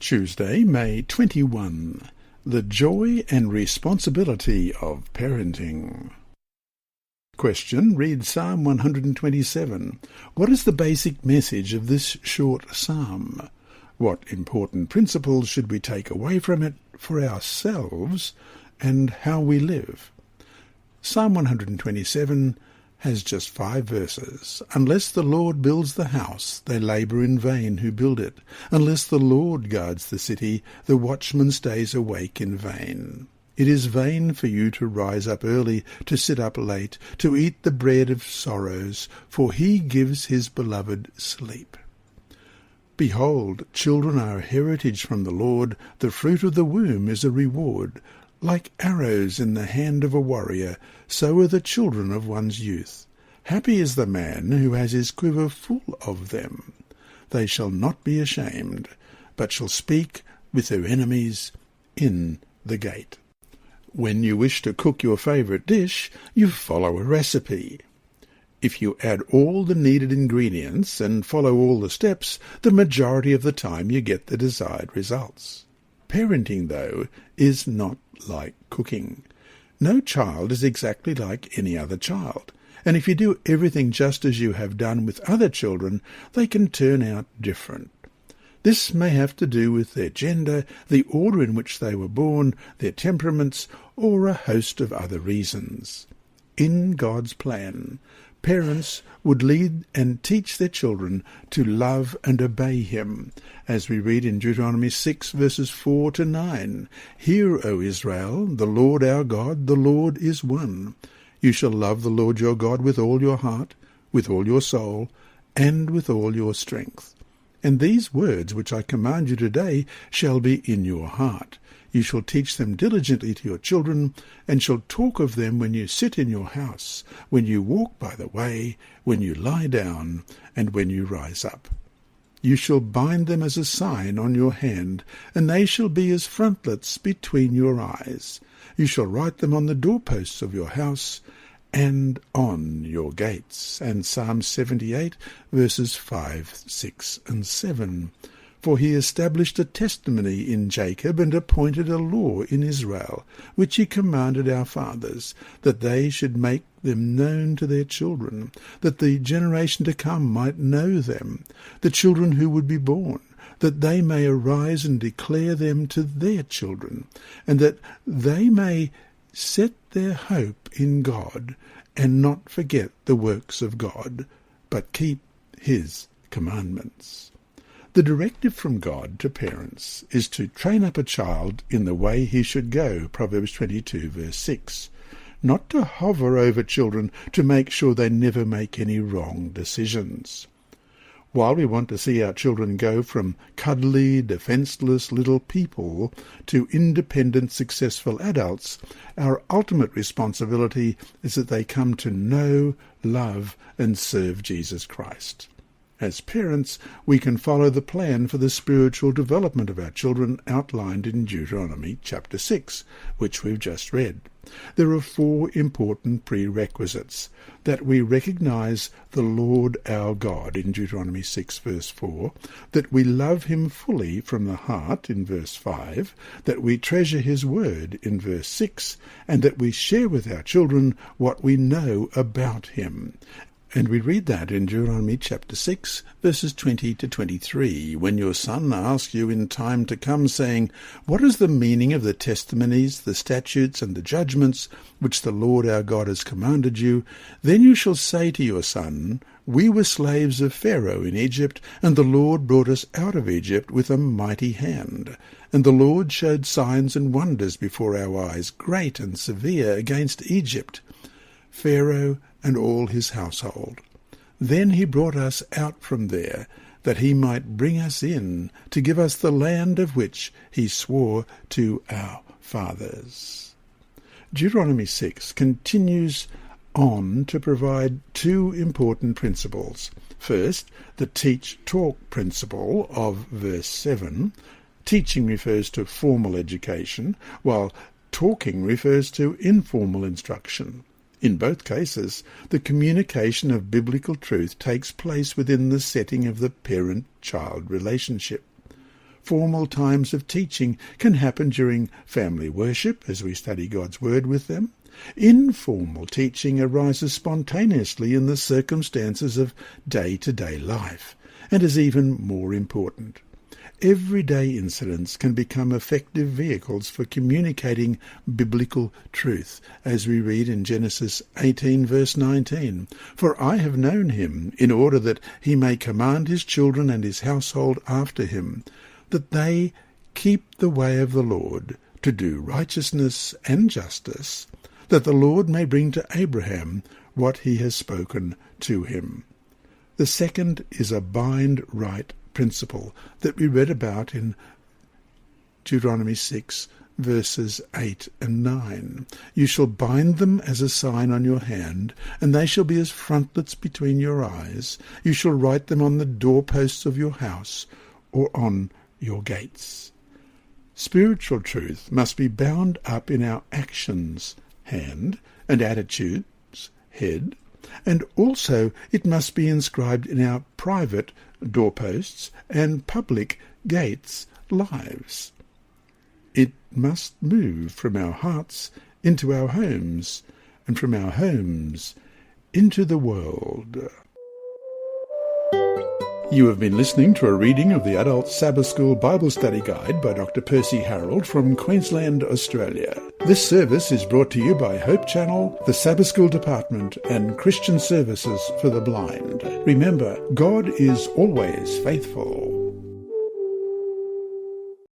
Tuesday, May 21. The Joy and Responsibility of Parenting. Question. Read Psalm 127. What is the basic message of this short psalm? What important principles should we take away from it for ourselves and how we live? Psalm 127 has just 5 verses. Unless the Lord builds the house, they labour in vain who build it. Unless the Lord guards the city, the watchman stays awake in vain. It is vain for you to rise up early, to sit up late, to eat the bread of sorrows, for he gives his beloved sleep. Behold, children are a heritage from the Lord, the fruit of the womb is a reward. Like arrows in the hand of a warrior, so are the children of one's youth. Happy is the man who has his quiver full of them. They shall not be ashamed, but shall speak with their enemies in the gate. When you wish to cook your favourite dish, you follow a recipe. If you add all the needed ingredients and follow all the steps, the majority of the time you get the desired results. Parenting, though, is not like cooking. No child is exactly like any other child, and if you do everything just as you have done with other children, they can turn out different. This may have to do with their gender, the order in which they were born, their temperaments, or a host of other reasons. In God's plan, parents would lead and teach their children to love and obey him, as we read in Deuteronomy 6, verses 4 to 9. Hear, O Israel, the Lord our God, the Lord is one. You shall love the Lord your God with all your heart, with all your soul, and with all your strength. And these words which I command you today shall be in your heart. You shall teach them diligently to your children, and shall talk of them when you sit in your house, when you walk by the way, when you lie down, and when you rise up. You shall bind them as a sign on your hand, and they shall be as frontlets between your eyes. You shall write them on the doorposts of your house and on your gates. And Psalm 78, verses 5, 6, and 7. For he established a testimony in Jacob and appointed a law in Israel, which he commanded our fathers, that they should make them known to their children, that the generation to come might know them, the children who would be born, that they may arise and declare them to their children, and that they may set their hope in God, and not forget the works of God, but keep his commandments. The directive from God to parents is to train up a child in the way he should go, Proverbs 22, verse 6, not to hover over children to make sure they never make any wrong decisions. While we want to see our children go from cuddly, defenceless little people to independent, successful adults, our ultimate responsibility is that they come to know, love, and serve Jesus Christ. As parents, we can follow the plan for the spiritual development of our children outlined in Deuteronomy chapter 6, which we've just read. There are 4 important prerequisites: that we recognize the Lord our God in Deuteronomy 6, verse 4, that we love him fully from the heart in verse 5, that we treasure his word in verse 6, and that we share with our children what we know about him. And we read that in Deuteronomy chapter 6, verses 20 to 23, when your son asks you in time to come, saying, What is the meaning of the testimonies, the statutes, and the judgments which the Lord our God has commanded you? Then you shall say to your son, We were slaves of Pharaoh in Egypt, and the Lord brought us out of Egypt with a mighty hand. And the Lord showed signs and wonders before our eyes, great and severe, against Egypt, Pharaoh, and all his household. Then he brought us out from there, that he might bring us in, to give us the land of which he swore to our fathers. Deuteronomy 6 continues on to provide 2 important principles. First, the teach-talk principle of verse 7. Teaching refers to formal education, while talking refers to informal instruction. In both cases, the communication of biblical truth takes place within the setting of the parent-child relationship. formal times of teaching can happen during family worship as we study God's Word with them. Informal teaching arises spontaneously in the circumstances of day-to-day life and is even more important. Everyday incidents can become effective vehicles for communicating biblical truth, as we read in Genesis 18 verse 19. For I have known him, in order that he may command his children and his household after him, that they keep the way of the Lord, to do righteousness and justice, that the Lord may bring to Abraham what he has spoken to him. The second is a bind right principle that we read about in Deuteronomy 6 verses 8 and 9. You shall bind them as a sign on your hand, and they shall be as frontlets between your eyes. You shall write them on the doorposts of your house or on your gates. Spiritual truth must be bound up in our actions, hand, and attitudes, head, and also it must be inscribed in our private doorposts and public gates, lives. It must move from our hearts into our homes, and from our homes into the world. You have been listening to a reading of the Adult Sabbath School Bible Study Guide by Dr. Percy Harold from Queensland, Australia. This service is brought to you by Hope Channel, the Sabbath School Department, and Christian Services for the Blind. Remember, God is always faithful.